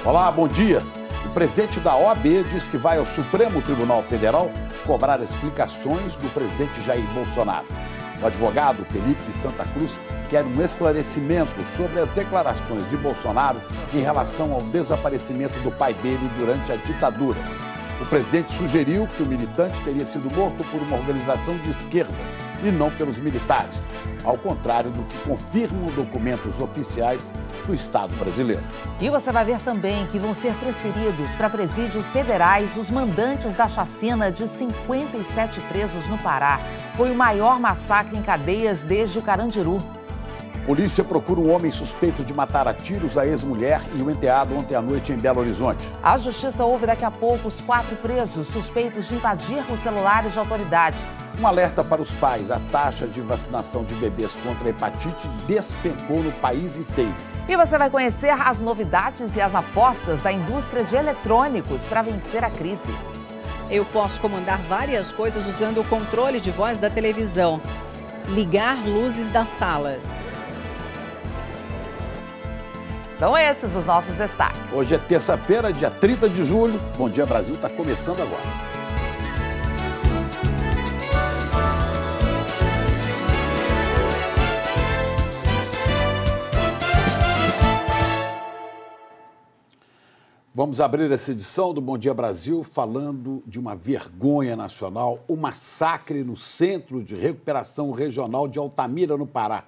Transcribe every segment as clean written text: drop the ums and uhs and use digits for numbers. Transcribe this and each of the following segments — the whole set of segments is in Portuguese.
Olá, bom dia. O presidente da OAB diz que vai ao Supremo Tribunal Federal cobrar explicações do presidente Jair Bolsonaro. O advogado Felipe Santa Cruz quer um esclarecimento sobre as declarações de Bolsonaro em relação ao desaparecimento do pai dele durante a ditadura. O presidente sugeriu que o militante teria sido morto por uma organização de esquerda e não pelos militares, ao contrário do que confirmam documentos oficiais do Estado brasileiro. E você vai ver também que vão ser transferidos para presídios federais os mandantes da chacina de 57 presos no Pará. Foi o maior massacre em cadeias desde o Carandiru. Polícia procura um homem suspeito de matar a tiros a ex-mulher e o enteado ontem à noite em Belo Horizonte. A justiça ouve daqui a pouco os 4 presos suspeitos de invadir os celulares de autoridades. Um alerta para os pais: a taxa de vacinação de bebês contra a hepatite despencou no país inteiro. E você vai conhecer as novidades e as apostas da indústria de eletrônicos para vencer a crise. Eu posso comandar várias coisas usando o controle de voz da televisão. Ligar luzes da sala. São esses os nossos destaques. Hoje é terça-feira, dia 30 de julho. Bom Dia Brasil está começando agora. Vamos abrir essa edição do Bom Dia Brasil falando de uma vergonha nacional, o massacre no Centro de Recuperação Regional de Altamira, no Pará.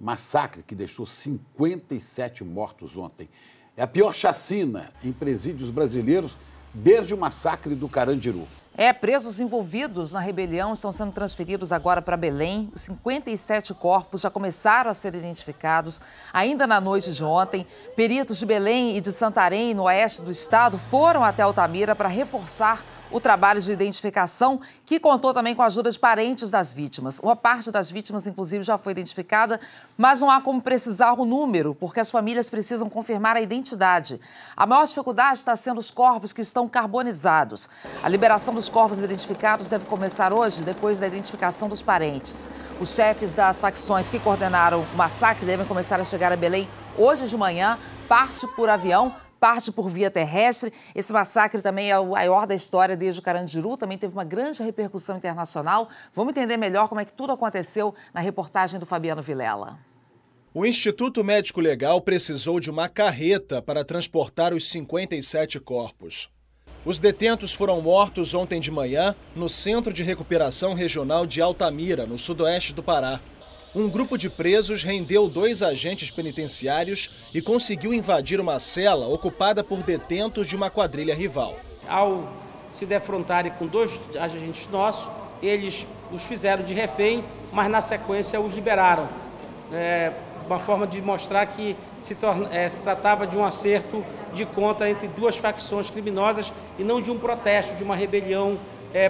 Massacre que deixou 57 mortos ontem. É a pior chacina em presídios brasileiros desde o massacre do Carandiru. Presos envolvidos na rebelião estão sendo transferidos agora para Belém. Os 57 corpos já começaram a ser identificados. Ainda na noite de ontem, peritos de Belém e de Santarém, no oeste do estado, foram até Altamira para reforçar o trabalho de identificação, que contou também com a ajuda de parentes das vítimas. Uma parte das vítimas, inclusive, já foi identificada, mas não há como precisar o número, porque as famílias precisam confirmar a identidade. A maior dificuldade está sendo os corpos que estão carbonizados. A liberação dos corpos identificados deve começar hoje, depois da identificação dos parentes. Os chefes das facções que coordenaram o massacre devem começar a chegar a Belém hoje de manhã, parte por avião, parte por via terrestre. Esse massacre também é o maior da história desde o Carandiru, também teve uma grande repercussão internacional. Vamos entender melhor como é que tudo aconteceu na reportagem do Fabiano Vilela. O Instituto Médico Legal precisou de uma carreta para transportar os 57 corpos. Os detentos foram mortos ontem de manhã no Centro de Recuperação Regional de Altamira, no sudoeste do Pará. Um grupo de presos rendeu 2 agentes penitenciários e conseguiu invadir uma cela ocupada por detentos de uma quadrilha rival. Ao se defrontarem com 2 agentes nossos, eles os fizeram de refém, mas na sequência os liberaram. Uma forma de mostrar que se tratava de um acerto de conta entre 2 facções criminosas e não de um protesto, de uma rebelião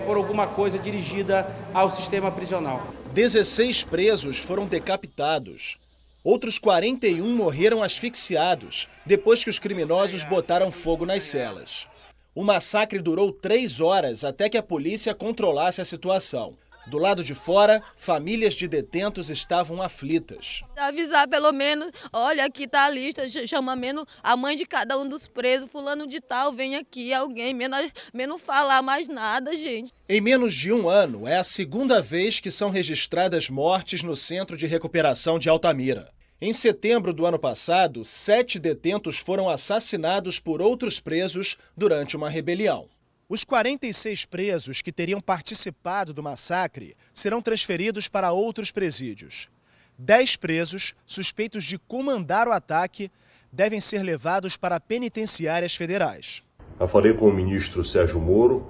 por alguma coisa dirigida ao sistema prisional. 16 presos foram decapitados. Outros 41 morreram asfixiados, depois que os criminosos botaram fogo nas celas. O massacre durou 3 horas até que a polícia controlasse a situação. Do lado de fora, famílias de detentos estavam aflitas. Avisar pelo menos, olha, aqui está a lista, chama menos a mãe de cada um dos presos, fulano de tal, vem aqui, alguém, menos falar mais nada, gente. Em menos de 1 ano, é a 2ª vez que são registradas mortes no Centro de Recuperação de Altamira. Em setembro do ano passado, 7 detentos foram assassinados por outros presos durante uma rebelião. Os 46 presos que teriam participado do massacre serão transferidos para outros presídios. 10 presos, suspeitos de comandar o ataque, devem ser levados para penitenciárias federais. Eu falei com o ministro Sérgio Moro,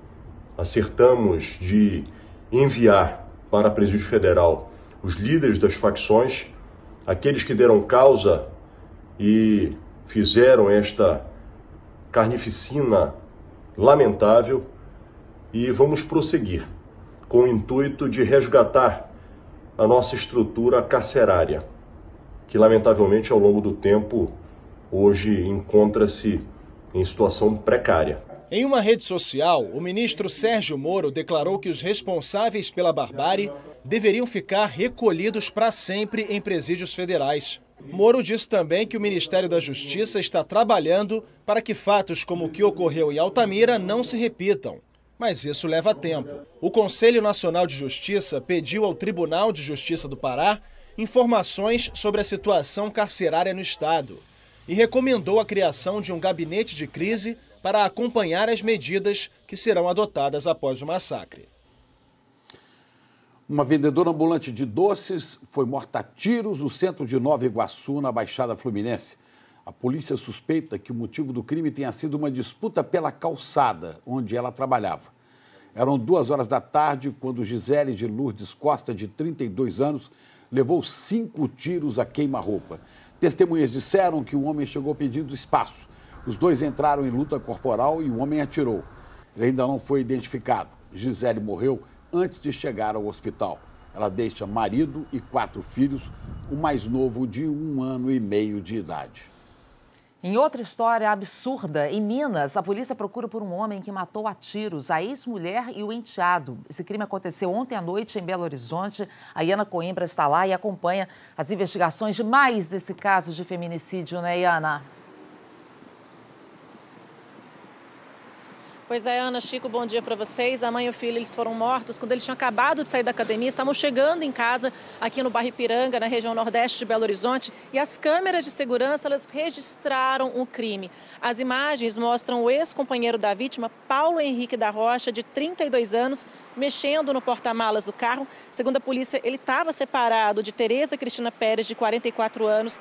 acertamos de enviar para a Presídio Federal os líderes das facções, aqueles que deram causa e fizeram esta carnificina lamentável, e vamos prosseguir com o intuito de resgatar a nossa estrutura carcerária, que lamentavelmente ao longo do tempo hoje encontra-se em situação precária. Em uma rede social, o ministro Sérgio Moro declarou que os responsáveis pela barbárie deveriam ficar recolhidos para sempre em presídios federais. Moro disse também que o Ministério da Justiça está trabalhando para que fatos como o que ocorreu em Altamira não se repitam. Mas isso leva tempo. O Conselho Nacional de Justiça pediu ao Tribunal de Justiça do Pará informações sobre a situação carcerária no estado e recomendou a criação de um gabinete de crise para acompanhar as medidas que serão adotadas após o massacre. Uma vendedora ambulante de doces foi morta a tiros no centro de Nova Iguaçu, na Baixada Fluminense. A polícia suspeita que o motivo do crime tenha sido uma disputa pela calçada onde ela trabalhava. Eram 2 horas da tarde quando Gisele de Lourdes Costa, de 32 anos, levou 5 tiros a queima-roupa. Testemunhas disseram que o homem chegou pedindo espaço. Os dois entraram em luta corporal e o homem atirou. Ele ainda não foi identificado. Gisele morreu antes de chegar ao hospital. Ela deixa marido e 4 filhos, o mais novo de 1 ano e meio de idade. Em outra história absurda, em Minas, a polícia procura por um homem que matou a tiros a ex-mulher e o enteado. Esse crime aconteceu ontem à noite em Belo Horizonte. A Iana Coimbra está lá e acompanha as investigações de mais desse caso de feminicídio, né, Iana? Pois é, Ana, Chico, bom dia para vocês. A mãe e o filho, eles foram mortos quando eles tinham acabado de sair da academia, estavam chegando em casa aqui no bairro Ipiranga, na região nordeste de Belo Horizonte, e as câmeras de segurança, elas registraram o crime. As imagens mostram o ex-companheiro da vítima, Paulo Henrique da Rocha, de 32 anos, mexendo no porta-malas do carro. Segundo a polícia, ele estava separado de Tereza Cristina Pérez, de 44 anos,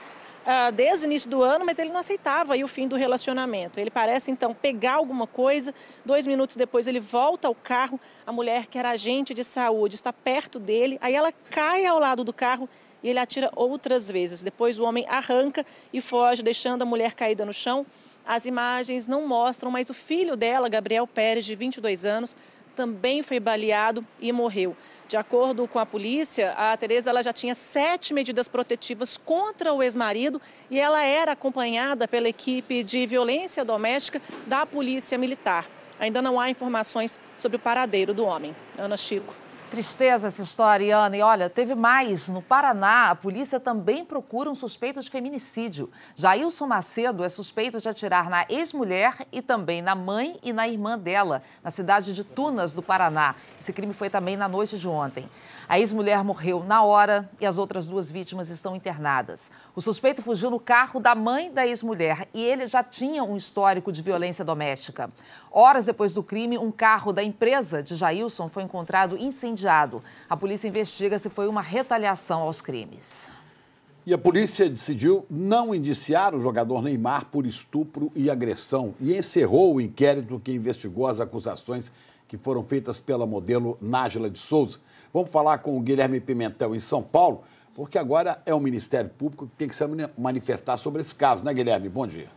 desde o início do ano, mas ele não aceitava aí o fim do relacionamento. Ele parece, então, pegar alguma coisa. 2 minutos depois, ele volta ao carro. A mulher, que era agente de saúde, está perto dele. Aí ela cai ao lado do carro e ele atira outras vezes. Depois, o homem arranca e foge, deixando a mulher caída no chão. As imagens não mostram, mas o filho dela, Gabriel Pérez, de 22 anos, também foi baleado e morreu. De acordo com a polícia, a Tereza ela já tinha 7 medidas protetivas contra o ex-marido e ela era acompanhada pela equipe de violência doméstica da Polícia Militar. Ainda não há informações sobre o paradeiro do homem. Ana, Chico. Tristeza essa história, Ana. E olha, teve mais. No Paraná, a polícia também procura um suspeito de feminicídio. Jailson Macedo é suspeito de atirar na ex-mulher e também na mãe e na irmã dela, na cidade de Tunas, do Paraná. Esse crime foi também na noite de ontem. A ex-mulher morreu na hora e as outras 2 vítimas estão internadas. O suspeito fugiu no carro da mãe da ex-mulher e ele já tinha um histórico de violência doméstica. Horas depois do crime, um carro da empresa de Jailson foi encontrado incendiado. A polícia investiga se foi uma retaliação aos crimes. E a polícia decidiu não indiciar o jogador Neymar por estupro e agressão e encerrou o inquérito que investigou as acusações que foram feitas pela modelo Nájila de Souza. Vamos falar com o Guilherme Pimentel em São Paulo, porque agora é o Ministério Público que tem que se manifestar sobre esse caso, né, Guilherme? Bom dia.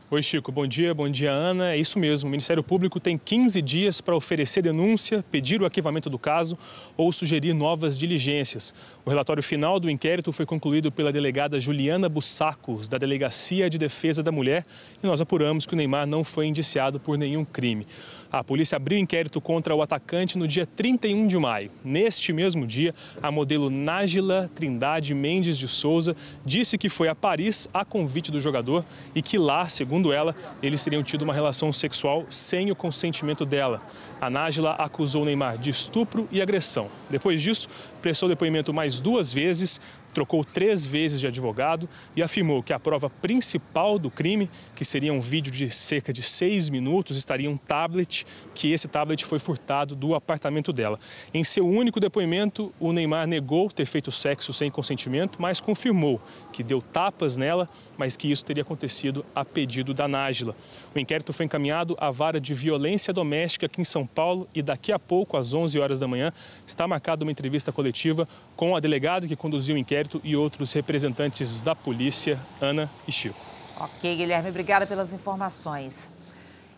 Oi, Chico. Bom dia, Ana. É isso mesmo. O Ministério Público tem 15 dias para oferecer denúncia, pedir o arquivamento do caso ou sugerir novas diligências. O relatório final do inquérito foi concluído pela delegada Juliana Bussacos, da Delegacia de Defesa da Mulher, e nós apuramos que o Neymar não foi indiciado por nenhum crime. A polícia abriu inquérito contra o atacante no dia 31 de maio. Neste mesmo dia, a modelo Nájila Trindade Mendes de Souza disse que foi a Paris a convite do jogador e que lá, segundo ela, eles teriam tido uma relação sexual sem o consentimento dela. A Nájila acusou o Neymar de estupro e agressão. Depois disso, prestou depoimento mais 2 vezes, trocou 3 vezes de advogado e afirmou que a prova principal do crime, que seria um vídeo de cerca de 6 minutos, estaria um tablet, que esse tablet foi furtado do apartamento dela. Em seu único depoimento, o Neymar negou ter feito sexo sem consentimento, mas confirmou que deu tapas nela, mas que isso teria acontecido a pedido da Nájila. O inquérito foi encaminhado à vara de violência doméstica aqui em São Paulo e daqui a pouco, às 11 horas da manhã, está marcada uma entrevista coletiva com a delegada que conduziu o inquérito e outros representantes da polícia, Ana e Chico. Ok, Guilherme, obrigada pelas informações.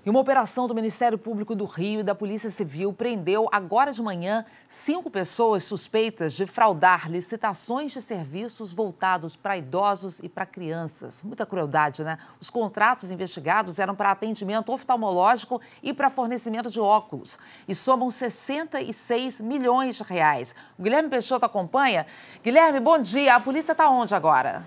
E uma operação do Ministério Público do Rio e da Polícia Civil prendeu agora de manhã 5 pessoas suspeitas de fraudar licitações de serviços voltados para idosos e para crianças. Muita crueldade, né? Os contratos investigados eram para atendimento oftalmológico e para fornecimento de óculos e somam 66 milhões de reais. O Guilherme Peixoto acompanha. Guilherme, bom dia. A polícia está onde agora?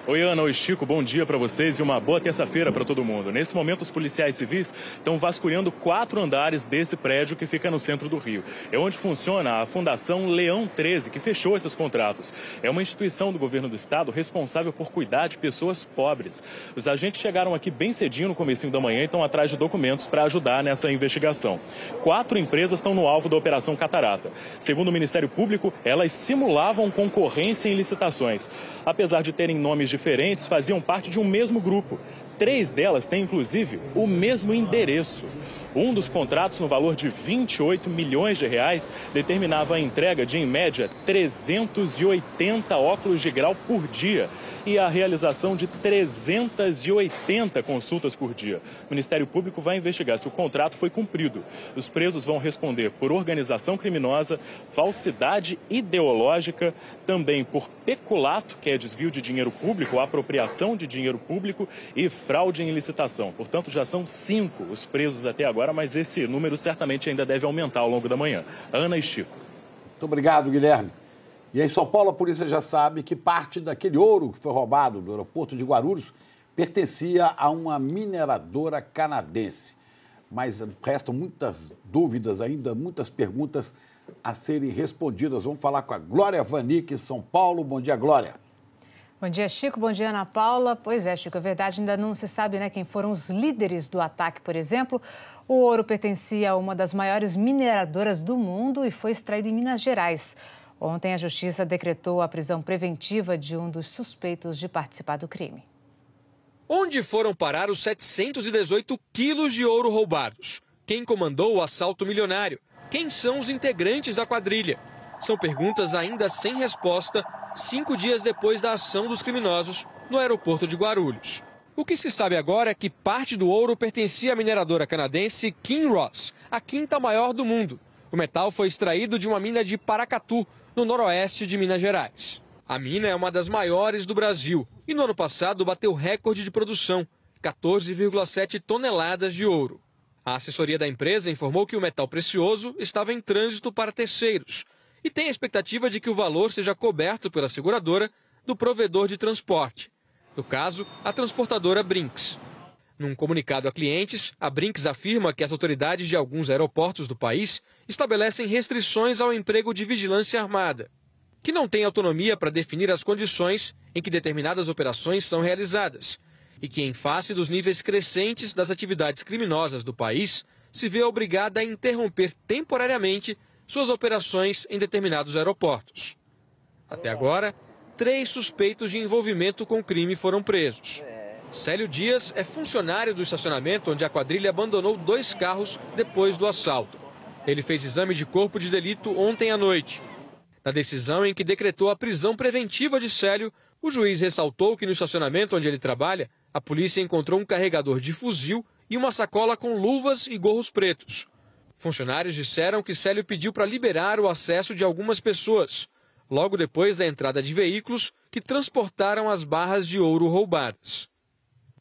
Oi, Ana. Oi, Chico. Bom dia para vocês e uma boa terça-feira para todo mundo. Nesse momento, os policiais civis estão vasculhando 4 andares desse prédio que fica no centro do Rio. É onde funciona a Fundação Leão 13, que fechou esses contratos. É uma instituição do governo do estado responsável por cuidar de pessoas pobres. Os agentes chegaram aqui bem cedinho no comecinho da manhã e estão atrás de documentos para ajudar nessa investigação. 4 empresas estão no alvo da Operação Catarata. Segundo o Ministério Público, elas simulavam concorrência em licitações. Apesar de terem nomes diferentes, faziam parte de um mesmo grupo. 3 delas têm, inclusive, o mesmo endereço. Um dos contratos, no valor de 28 milhões de reais, determinava a entrega de, em média, 380 óculos de grau por dia e a realização de 380 consultas por dia. O Ministério Público vai investigar se o contrato foi cumprido. Os presos vão responder por organização criminosa, falsidade ideológica, também por peculato, que é desvio de dinheiro público, apropriação de dinheiro público e fraude em licitação. Portanto, já são 5 os presos até agora, mas esse número certamente ainda deve aumentar ao longo da manhã. Ana e Chico. Muito obrigado, Guilherme. E em São Paulo, a polícia já sabe que parte daquele ouro que foi roubado do aeroporto de Guarulhos pertencia a uma mineradora canadense. Mas restam muitas dúvidas ainda, muitas perguntas a serem respondidas. Vamos falar com a Glória Vanik, em São Paulo. Bom dia, Glória. Bom dia, Chico. Bom dia, Ana Paula. Pois é, Chico, é verdade, ainda não se sabe, né, quem foram os líderes do ataque, por exemplo. O ouro pertencia a uma das maiores mineradoras do mundo e foi extraído em Minas Gerais. Ontem, a Justiça decretou a prisão preventiva de um dos suspeitos de participar do crime. Onde foram parar os 718 quilos de ouro roubados? Quem comandou o assalto milionário? Quem são os integrantes da quadrilha? São perguntas ainda sem resposta, 5 dias depois da ação dos criminosos no aeroporto de Guarulhos. O que se sabe agora é que parte do ouro pertencia à mineradora canadense Kinross, a 5ª maior do mundo. O metal foi extraído de uma mina de Paracatu, no noroeste de Minas Gerais. A mina é uma das maiores do Brasil e no ano passado bateu recorde de produção, 14,7 toneladas de ouro. A assessoria da empresa informou que o metal precioso estava em trânsito para terceiros e tem a expectativa de que o valor seja coberto pela seguradora do provedor de transporte. No caso, a transportadora Brinks. Num comunicado a clientes, a Brinks afirma que as autoridades de alguns aeroportos do país estabelecem restrições ao emprego de vigilância armada, que não tem autonomia para definir as condições em que determinadas operações são realizadas e que, em face dos níveis crescentes das atividades criminosas do país, se vê obrigada a interromper temporariamente suas operações em determinados aeroportos. Até agora, 3 suspeitos de envolvimento com o crime foram presos. Célio Dias é funcionário do estacionamento onde a quadrilha abandonou 2 carros depois do assalto. Ele fez exame de corpo de delito ontem à noite. Na decisão em que decretou a prisão preventiva de Célio, o juiz ressaltou que no estacionamento onde ele trabalha, a polícia encontrou um carregador de fuzil e uma sacola com luvas e gorros pretos. Funcionários disseram que Célio pediu para liberar o acesso de algumas pessoas, logo depois da entrada de veículos que transportaram as barras de ouro roubadas.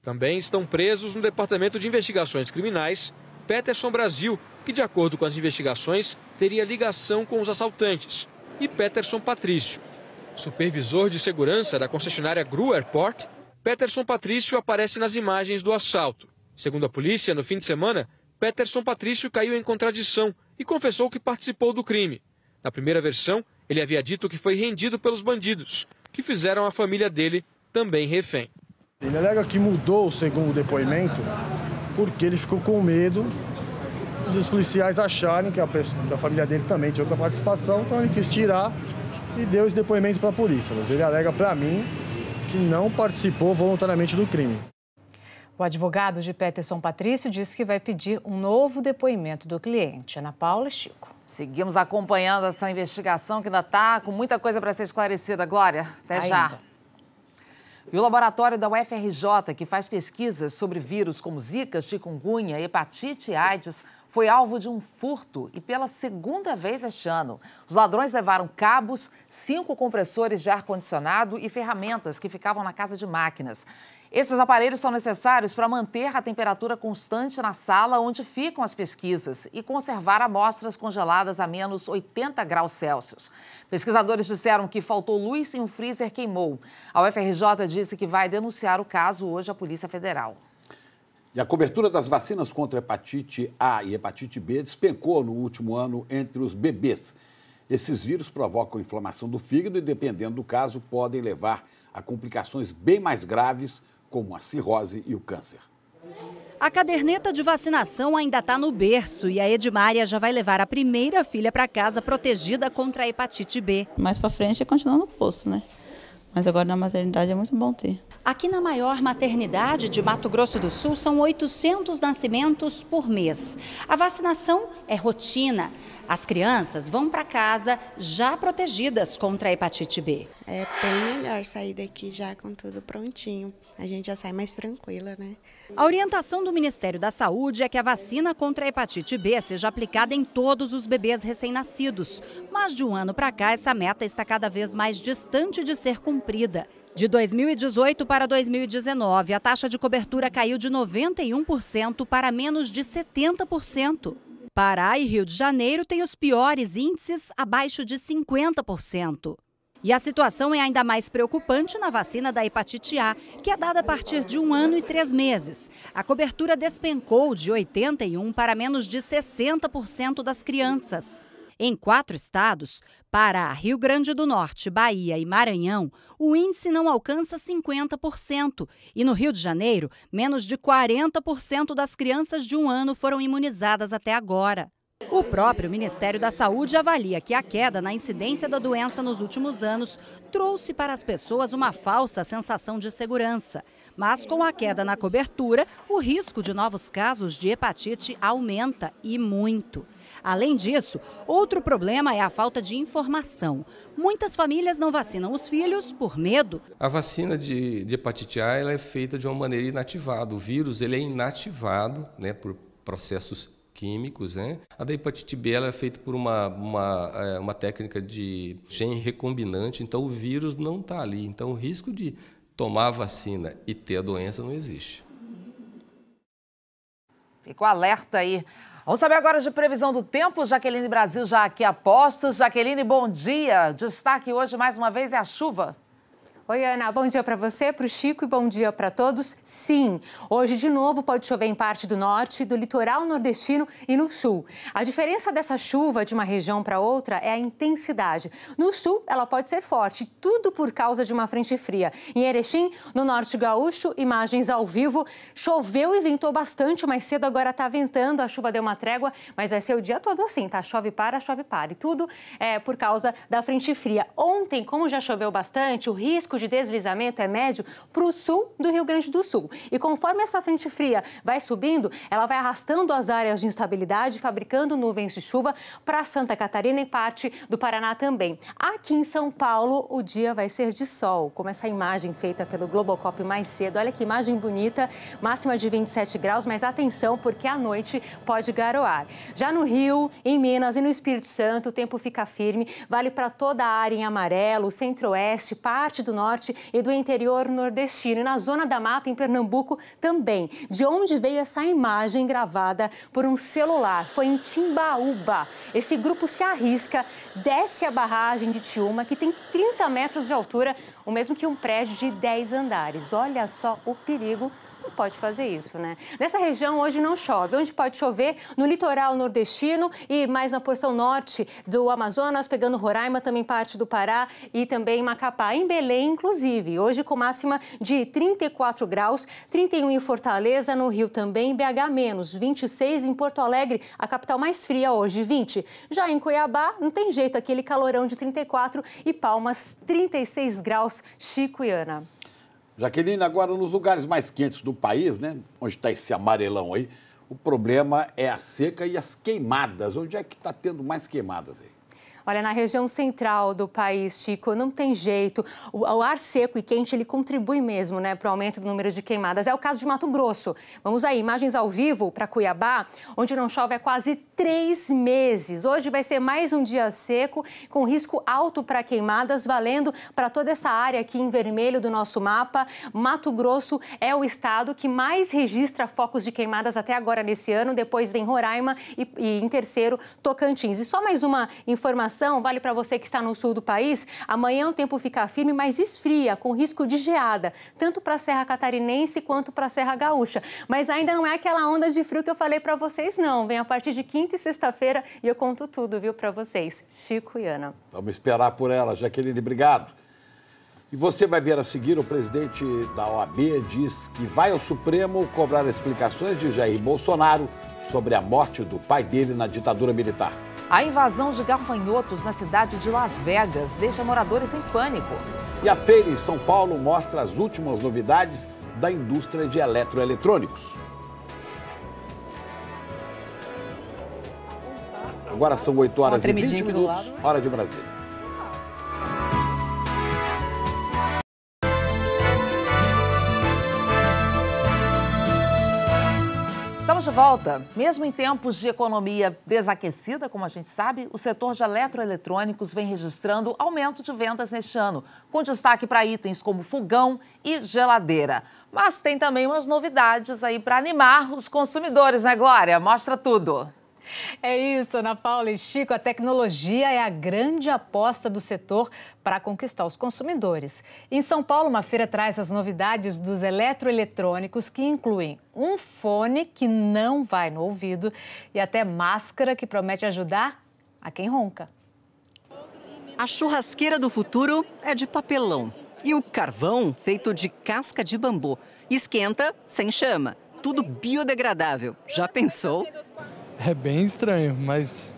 Também estão presos no Departamento de Investigações Criminais Peterson Brasil, que, de acordo com as investigações, teria ligação com os assaltantes, e Peterson Patrício. Supervisor de segurança da concessionária Gru Airport, Peterson Patrício aparece nas imagens do assalto. Segundo a polícia, no fim de semana, Peterson Patrício caiu em contradição e confessou que participou do crime. Na primeira versão, ele havia dito que foi rendido pelos bandidos, que fizeram a família dele também refém. Ele alega que mudou o segundo depoimento porque ele ficou com medo dos policiais acharem que a família dele também tinha outra participação, então ele quis tirar e deu esse depoimento para a polícia. Mas ele alega para mim que não participou voluntariamente do crime. O advogado de Peterson Patrício disse que vai pedir um novo depoimento do cliente. Ana Paula e Chico. Seguimos acompanhando essa investigação que ainda está com muita coisa para ser esclarecida. Glória, até já. E o laboratório da UFRJ, que faz pesquisas sobre vírus como Zika, chikungunya, hepatite e AIDS, foi alvo de um furto e pela segunda vez este ano. Os ladrões levaram cabos, 5 compressores de ar-condicionado e ferramentas que ficavam na casa de máquinas. Esses aparelhos são necessários para manter a temperatura constante na sala onde ficam as pesquisas e conservar amostras congeladas a menos 80 graus Celsius. Pesquisadores disseram que faltou luz e um freezer queimou. A UFRJ disse que vai denunciar o caso hoje à Polícia Federal. E a cobertura das vacinas contra hepatite A e hepatite B despencou no último ano entre os bebês. Esses vírus provocam inflamação do fígado e, dependendo do caso, podem levar a complicações bem mais graves, como a cirrose e o câncer. A caderneta de vacinação ainda está no berço e a Edmária já vai levar a primeira filha para casa protegida contra a hepatite B. Mais para frente é continuar no posto, né? Mas agora na maternidade é muito bom ter. Aqui na maior maternidade de Mato Grosso do Sul são 800 nascimentos por mês. A vacinação é rotina. As crianças vão para casa já protegidas contra a hepatite B. É bem melhor sair daqui já com tudo prontinho. A gente já sai mais tranquila, né? A orientação do Ministério da Saúde é que a vacina contra a hepatite B seja aplicada em todos os bebês recém-nascidos. Mas de um ano para cá, essa meta está cada vez mais distante de ser cumprida. De 2018 para 2019, a taxa de cobertura caiu de 91% para menos de 70%. Pará e Rio de Janeiro têm os piores índices, abaixo de 50%. E a situação é ainda mais preocupante na vacina da hepatite A, que é dada a partir de 1 ano e 3 meses. A cobertura despencou de 81% para menos de 60% das crianças. Em 4 estados, Pará, Rio Grande do Norte, Bahia e Maranhão, o índice não alcança 50%. E no Rio de Janeiro, menos de 40% das crianças de 1 ano foram imunizadas até agora. O próprio Ministério da Saúde avalia que a queda na incidência da doença nos últimos anos trouxe para as pessoas uma falsa sensação de segurança. Mas com a queda na cobertura, o risco de novos casos de hepatite aumenta e muito. Além disso, outro problema é a falta de informação. Muitas famílias não vacinam os filhos por medo. A vacina de hepatite A ela é feita de uma maneira inativada. O vírus ele é inativado, né, por processos químicos, né? A da hepatite B ela é feita por uma técnica de gene recombinante, então o vírus não está ali. Então o risco de tomar a vacina e ter a doença não existe. Fica o alerta aí. Vamos saber agora de previsão do tempo. Jaqueline Brasil já aqui a postos. Jaqueline, bom dia. Destaque hoje mais uma vez é a chuva. Oi, Ana. Bom dia para você, para o Chico e bom dia para todos. Sim, hoje de novo pode chover em parte do norte, do litoral nordestino e no sul. A diferença dessa chuva de uma região para outra é a intensidade. No sul, ela pode ser forte, tudo por causa de uma frente fria. Em Erechim, no norte gaúcho, imagens ao vivo. Choveu e ventou bastante mais cedo, agora está ventando, a chuva deu uma trégua, mas vai ser o dia todo assim, tá? Chove para. E tudo é por causa da frente fria. Ontem, como já choveu bastante, o risco de deslizamento é médio para o sul do Rio Grande do Sul. E conforme essa frente fria vai subindo, ela vai arrastando as áreas de instabilidade, fabricando nuvens de chuva para Santa Catarina e parte do Paraná também. Aqui em São Paulo, o dia vai ser de sol, como essa imagem feita pelo Globocop mais cedo. Olha que imagem bonita, máxima de 27 graus, mas atenção porque à noite pode garoar. Já no Rio, em Minas e no Espírito Santo, o tempo fica firme, vale para toda a área em amarelo, centro-oeste, parte do norte e do interior nordestino. E na zona da mata, em Pernambuco, também. De onde veio essa imagem gravada por um celular? Foi em Timbaúba. Esse grupo se arrisca, desce a barragem de Tiúma, que tem 30 metros de altura, o mesmo que um prédio de 10 andares. Olha só o perigo. Não pode fazer isso, né? Nessa região hoje não chove. Onde pode chover? No litoral nordestino e mais na porção norte do Amazonas, pegando Roraima, também parte do Pará e também Macapá. Em Belém, inclusive. Hoje com máxima de 34 graus, 31 em Fortaleza, no Rio também, BH menos, 26 em Porto Alegre, a capital mais fria hoje, 20. Já em Cuiabá, não tem jeito, aquele calorão de 34 e Palmas, 36 graus, Chico e Ana. Jaqueline, agora nos lugares mais quentes do país, né, onde está esse amarelão aí, o problema é a seca e as queimadas. Onde é que está tendo mais queimadas aí? Olha, na região central do país, Chico, não tem jeito. O ar seco e quente, ele contribui mesmo, né, para o aumento do número de queimadas. É o caso de Mato Grosso. Vamos aí, imagens ao vivo para Cuiabá, onde não chove há quase 3 meses. Hoje vai ser mais um dia seco, com risco alto para queimadas, valendo para toda essa área aqui em vermelho do nosso mapa. Mato Grosso é o estado que mais registra focos de queimadas até agora nesse ano. Depois vem Roraima e em terceiro, Tocantins. E só mais uma informação, vale para você que está no sul do país. Amanhã o tempo fica firme, mas esfria, com risco de geada, tanto para a Serra Catarinense quanto para a Serra Gaúcha. Mas ainda não é aquela onda de frio que eu falei para vocês, não. Vem a partir de quinta e sexta-feira e eu conto tudo, viu, para vocês. Chico e Ana. Vamos esperar por ela, Jaqueline, obrigado. E você vai ver a seguir, o presidente da OAB diz que vai ao Supremo cobrar explicações de Jair Bolsonaro sobre a morte do pai dele na ditadura militar. A invasão de gafanhotos na cidade de Las Vegas deixa moradores em pânico. E a feira em São Paulo mostra as últimas novidades da indústria de eletroeletrônicos. Agora são 8 horas e 20 minutos, hora de Brasília. Estamos de volta. Mesmo em tempos de economia desaquecida, como a gente sabe, o setor de eletroeletrônicos vem registrando aumento de vendas neste ano, com destaque para itens como fogão e geladeira. Mas tem também umas novidades aí para animar os consumidores, né, Glória? Mostra tudo. É isso, Ana Paula e Chico, a tecnologia é a grande aposta do setor para conquistar os consumidores. Em São Paulo, uma feira traz as novidades dos eletroeletrônicos que incluem um fone que não vai no ouvido e até máscara que promete ajudar a quem ronca. A churrasqueira do futuro é de papelão e o carvão feito de casca de bambu. Esquenta sem chama, tudo biodegradável. Já pensou? É bem estranho, mas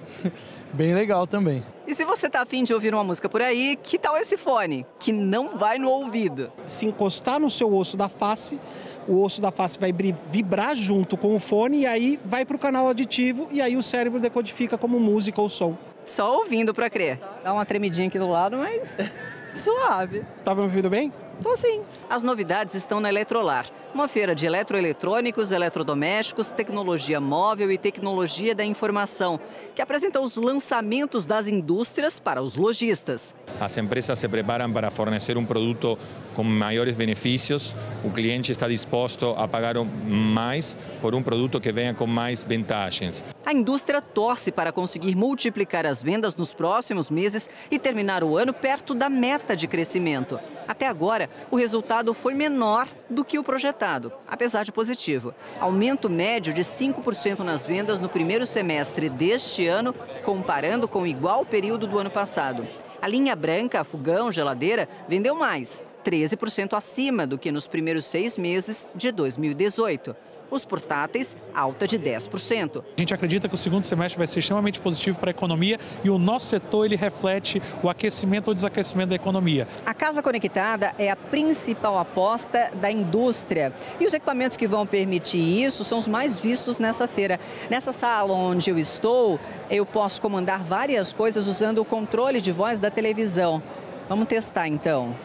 bem legal também. E se você tá afim de ouvir uma música por aí, que tal esse fone, que não vai no ouvido? Se encostar no seu osso da face, o osso da face vai vibrar junto com o fone e aí vai para o canal auditivo e aí o cérebro decodifica como música ou som. Só ouvindo pra crer. Dá uma tremidinha aqui do lado, mas suave. Tá me ouvindo bem? Tô sim. As novidades estão na Eletrolar, uma feira de eletroeletrônicos, eletrodomésticos, tecnologia móvel e tecnologia da informação, que apresenta os lançamentos das indústrias para os lojistas. As empresas se preparam para fornecer um produto com maiores benefícios. O cliente está disposto a pagar mais por um produto que venha com mais vantagens. A indústria torce para conseguir multiplicar as vendas nos próximos meses e terminar o ano perto da meta de crescimento. Até agora, o resultado foi menor do que o projetado, apesar de positivo. Aumento médio de 5% nas vendas no primeiro semestre deste ano, comparando com o igual período do ano passado. A linha branca, fogão, geladeira, vendeu mais, 13% acima do que nos primeiros 6 meses de 2018. Os portáteis, alta de 10%. A gente acredita que o segundo semestre vai ser extremamente positivo para a economia e o nosso setor ele reflete o aquecimento ou desaquecimento da economia. A casa conectada é a principal aposta da indústria. E os equipamentos que vão permitir isso são os mais vistos nessa feira. Nessa sala onde eu estou, eu posso comandar várias coisas usando o controle de voz da televisão. Vamos testar então.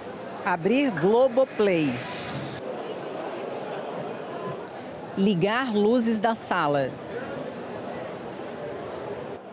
Abrir Globoplay. Ligar luzes da sala.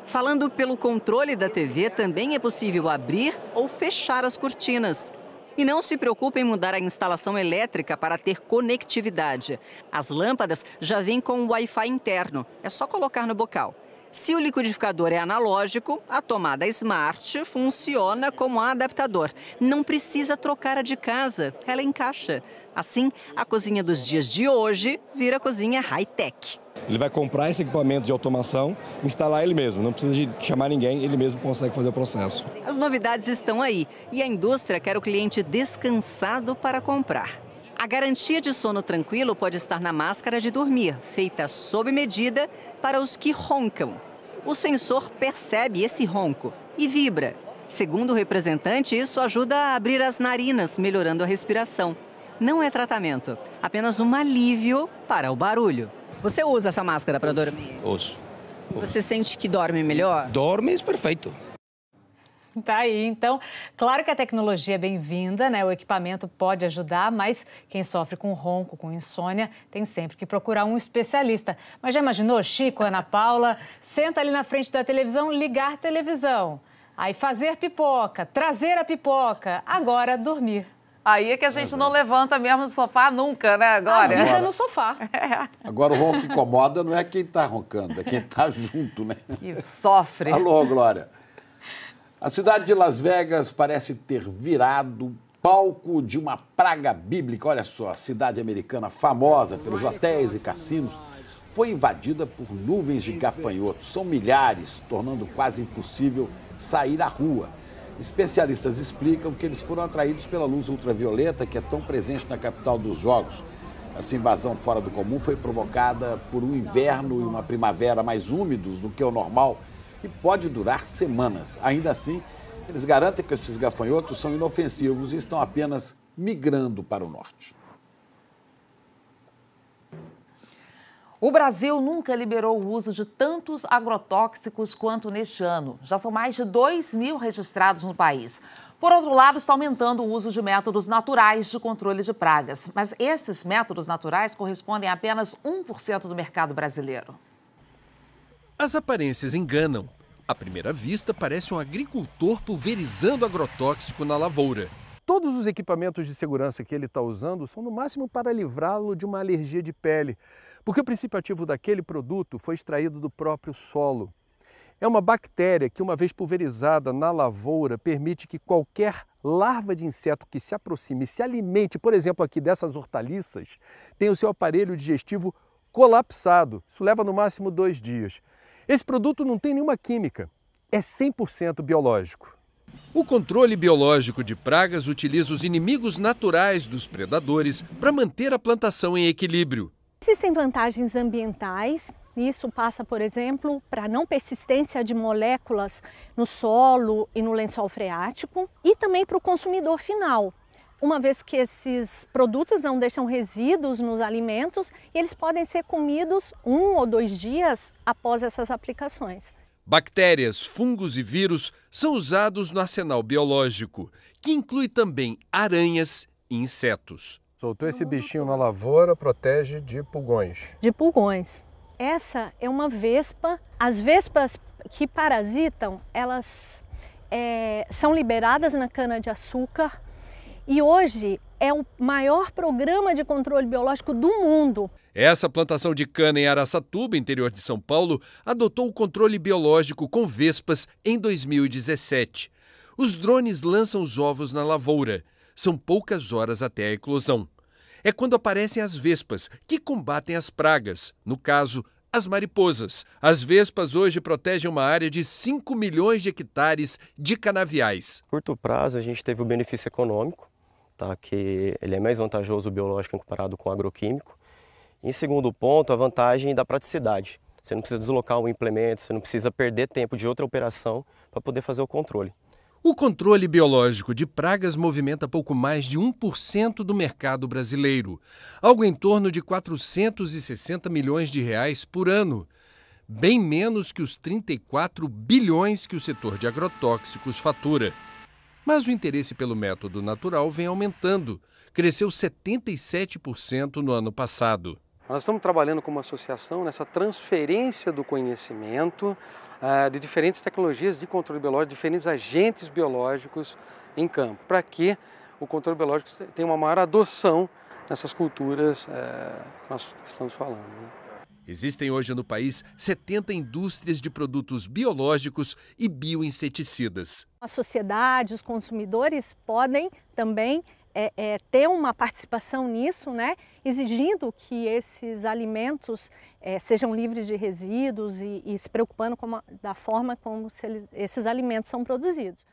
Falando pelo controle da TV, também é possível abrir ou fechar as cortinas. E não se preocupe em mudar a instalação elétrica para ter conectividade. As lâmpadas já vêm com Wi-Fi interno, é só colocar no bocal. Se o liquidificador é analógico, a tomada Smart funciona como adaptador. Não precisa trocar a de casa, ela encaixa. Assim, a cozinha dos dias de hoje vira cozinha high-tech. Ele vai comprar esse equipamento de automação, instalar ele mesmo, não precisa de chamar ninguém, ele mesmo consegue fazer o processo. As novidades estão aí e a indústria quer o cliente descansado para comprar. A garantia de sono tranquilo pode estar na máscara de dormir, feita sob medida para os que roncam. O sensor percebe esse ronco e vibra. Segundo o representante, isso ajuda a abrir as narinas, melhorando a respiração. Não é tratamento, apenas um alívio para o barulho. Você usa essa máscara para dormir? Uso. Você sente que dorme melhor? Dorme perfeito. Tá aí, então, claro que a tecnologia é bem-vinda, né? O equipamento pode ajudar, mas quem sofre com ronco, com insônia, tem sempre que procurar um especialista. Mas já imaginou, Chico, Ana Paula, senta ali na frente da televisão, ligar a televisão, aí fazer pipoca, trazer a pipoca, agora dormir. Aí é que a gente não levanta mesmo do sofá nunca, né, Glória? A vida no sofá. Agora o ronco que incomoda não é quem está roncando, é quem está junto, né? Que sofre. Alô, Glória. A cidade de Las Vegas parece ter virado palco de uma praga bíblica. Olha só, a cidade americana famosa pelos hotéis e cassinos foi invadida por nuvens de gafanhotos. São milhares, tornando quase impossível sair à rua. Especialistas explicam que eles foram atraídos pela luz ultravioleta que é tão presente na capital dos jogos. Essa invasão fora do comum foi provocada por um inverno e uma primavera mais úmidos do que o normal e pode durar semanas. Ainda assim, eles garantem que esses gafanhotos são inofensivos e estão apenas migrando para o norte. O Brasil nunca liberou o uso de tantos agrotóxicos quanto neste ano. Já são mais de 2.000 registrados no país. Por outro lado, está aumentando o uso de métodos naturais de controle de pragas. Mas esses métodos naturais correspondem a apenas 1% do mercado brasileiro. As aparências enganam. À primeira vista, parece um agricultor pulverizando agrotóxico na lavoura. Todos os equipamentos de segurança que ele está usando são no máximo para livrá-lo de uma alergia de pele, porque o princípio ativo daquele produto foi extraído do próprio solo. É uma bactéria que, uma vez pulverizada na lavoura, permite que qualquer larva de inseto que se aproxime e se alimente, por exemplo, aqui dessas hortaliças, tenha o seu aparelho digestivo colapsado. Isso leva no máximo 2 dias. Esse produto não tem nenhuma química, é 100% biológico. O controle biológico de pragas utiliza os inimigos naturais dos predadores para manter a plantação em equilíbrio. Existem vantagens ambientais, isso passa, por exemplo, para a não persistência de moléculas no solo e no lençol freático e também para o consumidor final, uma vez que esses produtos não deixam resíduos nos alimentos e eles podem ser comidos 1 ou 2 dias após essas aplicações. Bactérias, fungos e vírus são usados no arsenal biológico, que inclui também aranhas e insetos. Soltou esse bichinho na lavoura, protege de pulgões. De pulgões. Essa é uma vespa. As vespas que parasitam, elas são liberadas na cana-de-açúcar e hoje é o maior programa de controle biológico do mundo. Essa plantação de cana em Araçatuba, interior de São Paulo, adotou o controle biológico com vespas em 2017. Os drones lançam os ovos na lavoura. São poucas horas até a eclosão. É quando aparecem as vespas, que combatem as pragas, no caso, as mariposas. As vespas hoje protegem uma área de 5 milhões de hectares de canaviais. A curto prazo, a gente teve o benefício econômico, tá, que ele é mais vantajoso o biológico comparado com o agroquímico. Em segundo ponto, a vantagem da praticidade. Você não precisa deslocar um implemento, você não precisa perder tempo de outra operação para poder fazer o controle. O controle biológico de pragas movimenta pouco mais de 1% do mercado brasileiro, algo em torno de 460 milhões de reais por ano, bem menos que os 34 bilhões que o setor de agrotóxicos fatura. Mas o interesse pelo método natural vem aumentando, cresceu 77% no ano passado. Nós estamos trabalhando como associação nessa transferência do conhecimento de diferentes tecnologias de controle biológico, diferentes agentes biológicos em campo, para que o controle biológico tenha uma maior adoção nessas culturas que nós estamos falando. Existem hoje no país 70 indústrias de produtos biológicos e bioinseticidas. A sociedade, os consumidores podem também ter uma participação nisso, né? Exigindo que esses alimentos sejam livres de resíduos e se preocupando da forma como esses alimentos são produzidos.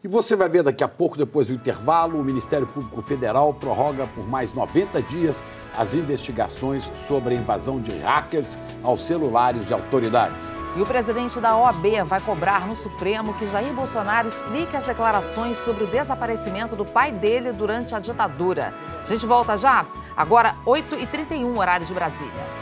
E você vai ver daqui a pouco, depois do intervalo, o Ministério Público Federal prorroga por mais 90 dias as investigações sobre a invasão de hackers aos celulares de autoridades. E o presidente da OAB vai cobrar no Supremo que Jair Bolsonaro explique as declarações sobre o desaparecimento do pai dele durante a ditadura. A gente volta já? Agora, 8h31, horário de Brasília.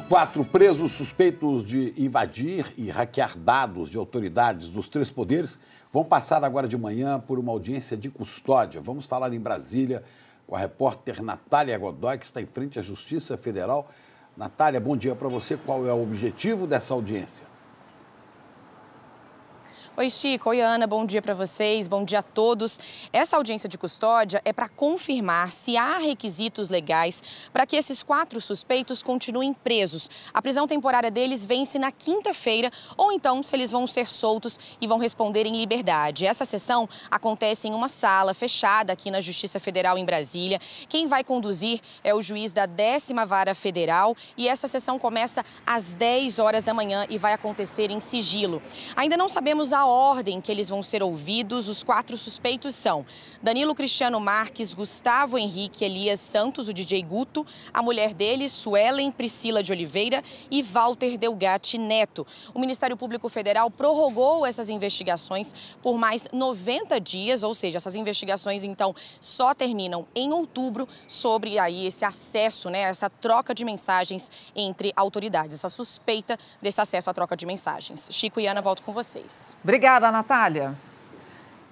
4 presos suspeitos de invadir e hackear dados de autoridades dos 3 poderes vão passar agora de manhã por uma audiência de custódia. Vamos falar em Brasília com a repórter Natália Godoy, que está em frente à Justiça Federal. Natália, bom dia para você. Qual é o objetivo dessa audiência? Oi, Chico. Oi, Ana. Bom dia para vocês. Bom dia a todos. Essa audiência de custódia é para confirmar se há requisitos legais para que esses 4 suspeitos continuem presos. A prisão temporária deles vence na quinta-feira ou então se eles vão ser soltos e vão responder em liberdade. Essa sessão acontece em uma sala fechada aqui na Justiça Federal em Brasília. Quem vai conduzir é o juiz da 10ª Vara Federal e essa sessão começa às 10 horas da manhã e vai acontecer em sigilo. Ainda não sabemos a ordem que eles vão ser ouvidos. Os 4 suspeitos são Danilo Cristiano Marques, Gustavo Henrique Elias Santos, o DJ Guto, a mulher dele, Suelen Priscila de Oliveira e Walter Delgatti Neto. O Ministério Público Federal prorrogou essas investigações por mais 90 dias, ou seja, essas investigações então só terminam em outubro sobre aí esse acesso, essa troca de mensagens entre autoridades, essa suspeita desse acesso à troca de mensagens. Chico e Ana, volto com vocês. Obrigada, Natália.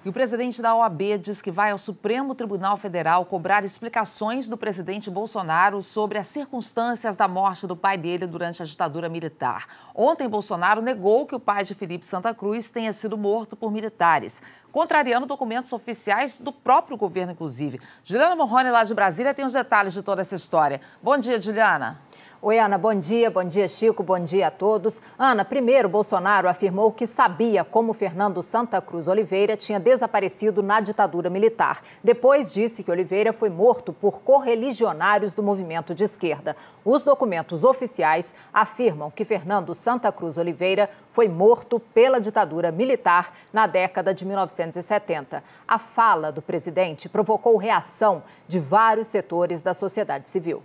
E o presidente da OAB diz que vai ao Supremo Tribunal Federal cobrar explicações do presidente Bolsonaro sobre as circunstâncias da morte do pai dele durante a ditadura militar. Ontem, Bolsonaro negou que o pai de Felipe Santa Cruz tenha sido morto por militares, contrariando documentos oficiais do próprio governo, inclusive. Juliana Morrone, lá de Brasília, tem os detalhes de toda essa história. Bom dia, Juliana. Oi, Ana, bom dia, Chico, bom dia a todos. Ana, primeiro, Bolsonaro afirmou que sabia como Fernando Santa Cruz Oliveira tinha desaparecido na ditadura militar. Depois disse que Oliveira foi morto por correligionários do movimento de esquerda. Os documentos oficiais afirmam que Fernando Santa Cruz Oliveira foi morto pela ditadura militar na década de 1970. A fala do presidente provocou reação de vários setores da sociedade civil.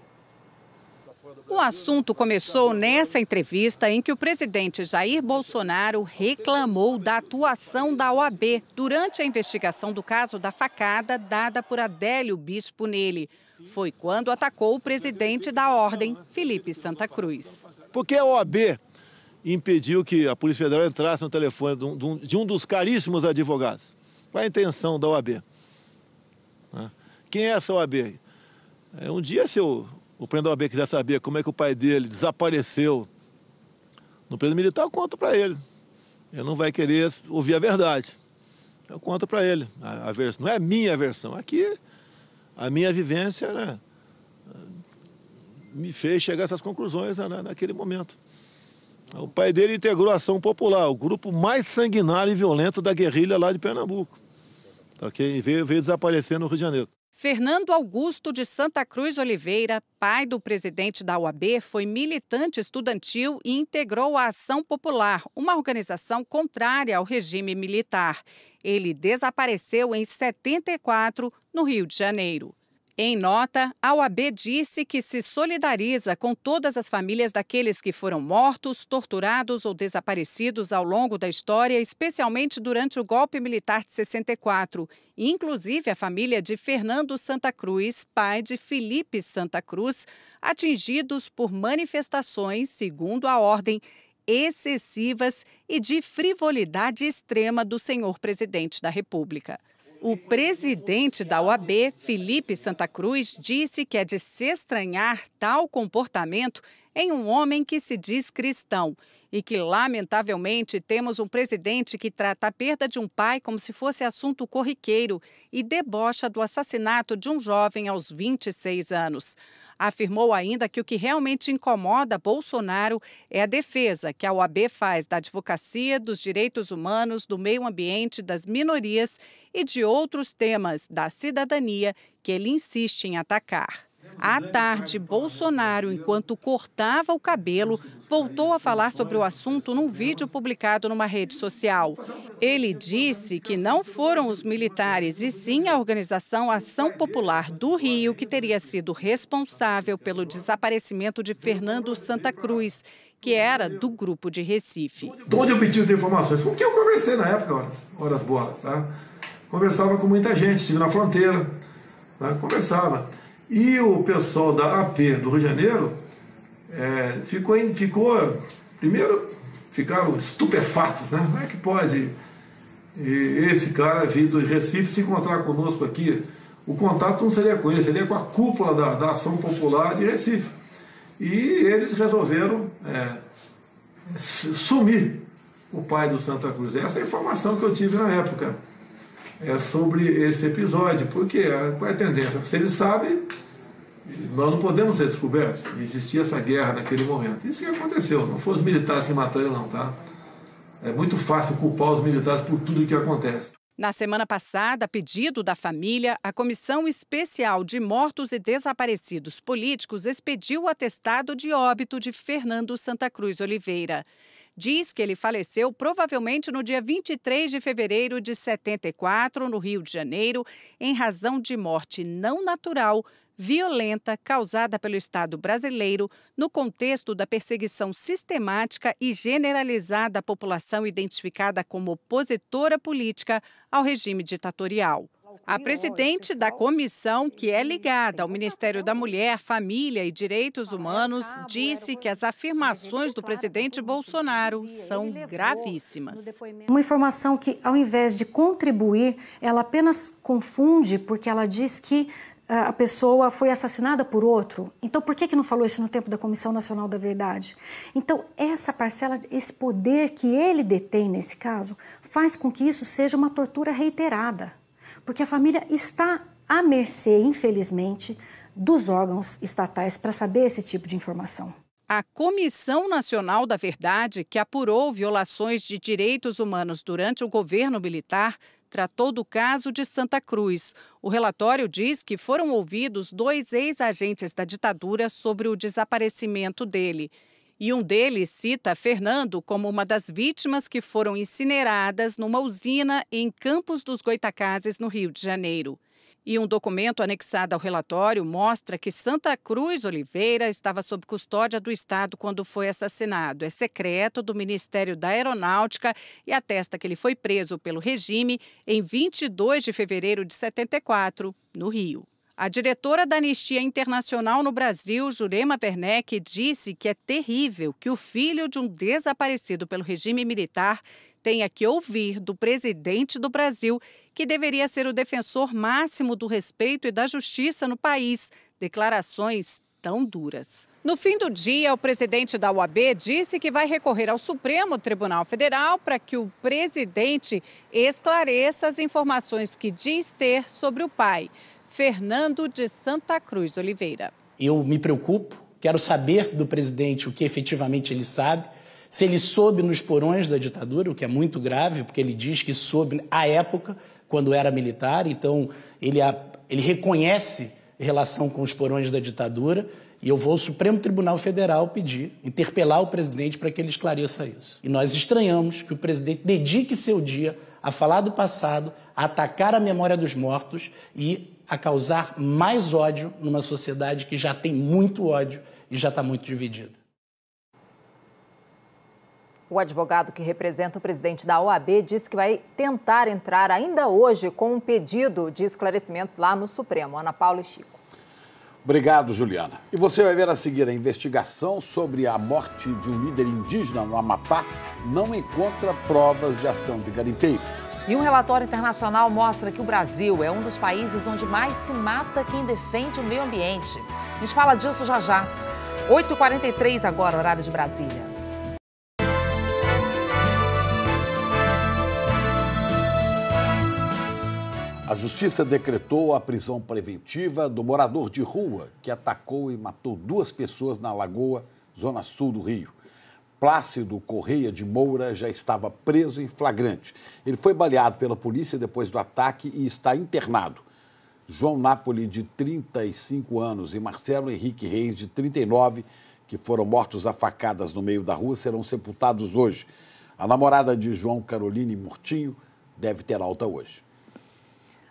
O assunto começou nessa entrevista em que o presidente Jair Bolsonaro reclamou da atuação da OAB durante a investigação do caso da facada dada por Adélio Bispo nele. Foi quando atacou o presidente da Ordem, Felipe Santa Cruz. Por que a OAB impediu que a Polícia Federal entrasse no telefone de um dos caríssimos advogados? Qual é a intenção da OAB? Quem é essa OAB? Um dia, se o presidente da OAB quiser saber como é que o pai dele desapareceu no período militar, eu conto para ele. Ele não vai querer ouvir a verdade. Eu conto para ele. A versão, não é a minha versão. Aqui, a minha vivência me fez chegar a essas conclusões naquele momento. O pai dele integrou a Ação Popular, o grupo mais sanguinário e violento da guerrilha lá de Pernambuco. Okay? Veio desaparecer no Rio de Janeiro. Fernando Augusto de Santa Cruz Oliveira, pai do presidente da OAB, foi militante estudantil e integrou a Ação Popular, uma organização contrária ao regime militar. Ele desapareceu em 74, no Rio de Janeiro. Em nota, a OAB disse que se solidariza com todas as famílias daqueles que foram mortos, torturados ou desaparecidos ao longo da história, especialmente durante o golpe militar de 64, inclusive a família de Fernando Santa Cruz, pai de Felipe Santa Cruz, atingidos por manifestações, segundo a ordem, excessivas e de frivolidade extrema do senhor presidente da República. O presidente da OAB, Felipe Santa Cruz, disse que é de se estranhar tal comportamento em um homem que se diz cristão e que, lamentavelmente, temos um presidente que trata a perda de um pai como se fosse assunto corriqueiro e debocha do assassinato de um jovem aos 26 anos. Afirmou ainda que o que realmente incomoda Bolsonaro é a defesa que a OAB faz da advocacia, dos direitos humanos, do meio ambiente, das minorias e de outros temas da cidadania que ele insiste em atacar. À tarde, Bolsonaro, enquanto cortava o cabelo, voltou a falar sobre o assunto num vídeo publicado numa rede social. Ele disse que não foram os militares, e sim a organização Ação Popular do Rio que teria sido responsável pelo desaparecimento de Fernando Santa Cruz, que era do grupo de Recife. De onde eu obtive as informações? Com quem eu conversei na época, horas boas, tá? Conversava com muita gente, estive na fronteira, tá? Conversava. E o pessoal da AP do Rio de Janeiro Primeiro, ficaram estupefatos, né? Como é que pode esse cara vir do Recife se encontrar conosco aqui? O contato não seria com ele, seria com a cúpula da Ação Popular de Recife. E eles resolveram sumir o pai do Santa Cruz. Essa é a informação que eu tive na época sobre esse episódio. Porque qual é a tendência? Se eles sabem, nós não podemos ser descobertos. Existia essa guerra naquele momento. Isso que aconteceu. Não foram os militares que mataram, não, tá? É muito fácil culpar os militares por tudo que acontece. Na semana passada, a pedido da família, a Comissão Especial de Mortos e Desaparecidos Políticos expediu o atestado de óbito de Fernando Santa Cruz Oliveira. Diz que ele faleceu provavelmente no dia 23 de fevereiro de 74, no Rio de Janeiro, em razão de morte não natural, violenta, causada pelo Estado brasileiro no contexto da perseguição sistemática e generalizada à população identificada como opositora política ao regime ditatorial. A presidente da comissão, que é ligada ao Ministério da Mulher, Família e Direitos Humanos, disse que as afirmações do presidente Bolsonaro são gravíssimas. Uma informação que, ao invés de contribuir, ela apenas confunde, porque ela diz que a pessoa foi assassinada por outro. Então, por que não falou isso no tempo da Comissão Nacional da Verdade? Então, essa parcela, esse poder que ele detém nesse caso, faz com que isso seja uma tortura reiterada. Porque a família está à mercê, infelizmente, dos órgãos estatais para saber esse tipo de informação. A Comissão Nacional da Verdade, que apurou violações de direitos humanos durante o governo militar, tratou do caso de Santa Cruz. O relatório diz que foram ouvidos 2 ex-agentes da ditadura sobre o desaparecimento dele. E um deles cita Fernando como uma das vítimas que foram incineradas numa usina em Campos dos Goitacazes, no Rio de Janeiro. E um documento anexado ao relatório mostra que Santa Cruz Oliveira estava sob custódia do Estado quando foi assassinado. É secreto do Ministério da Aeronáutica e atesta que ele foi preso pelo regime em 22 de fevereiro de 74, no Rio. A diretora da Anistia Internacional no Brasil, Jurema Werneck, disse que é terrível que o filho de um desaparecido pelo regime militar tenha que ouvir do presidente do Brasil, que deveria ser o defensor máximo do respeito e da justiça no país, declarações tão duras. No fim do dia, o presidente da OAB disse que vai recorrer ao Supremo Tribunal Federal para que o presidente esclareça as informações que diz ter sobre o pai, Fernando de Santa Cruz Oliveira. Eu me preocupo, quero saber do presidente o que efetivamente ele sabe, se ele soube nos porões da ditadura, o que é muito grave, porque ele diz que soube à época, quando era militar, então ele reconhece relação com os porões da ditadura, e eu vou ao Supremo Tribunal Federal interpelar o presidente para que ele esclareça isso. E nós estranhamos que o presidente dedique seu dia a falar do passado, a atacar a memória dos mortos e a causar mais ódio numa sociedade que já tem muito ódio e já está muito dividida. O advogado que representa o presidente da OAB disse que vai tentar entrar ainda hoje com um pedido de esclarecimentos lá no Supremo. Ana Paula e Chico. Obrigado, Juliana. E você vai ver a seguir: a investigação sobre a morte de um líder indígena no Amapá não encontra provas de ação de garimpeiros. E um relatório internacional mostra que o Brasil é um dos países onde mais se mata quem defende o meio ambiente. A gente fala disso já já. 8h43 agora, horário de Brasília. A Justiça decretou a prisão preventiva do morador de rua que atacou e matou 2 pessoas na Lagoa, zona sul do Rio. Plácido Correia de Moura já estava preso em flagrante. Ele foi baleado pela polícia depois do ataque e está internado. João Napoli, de 35 anos, e Marcelo Henrique Reis, de 39, que foram mortos a facadas no meio da rua, serão sepultados hoje. A namorada de João, Caroline Murtinho, deve ter alta hoje.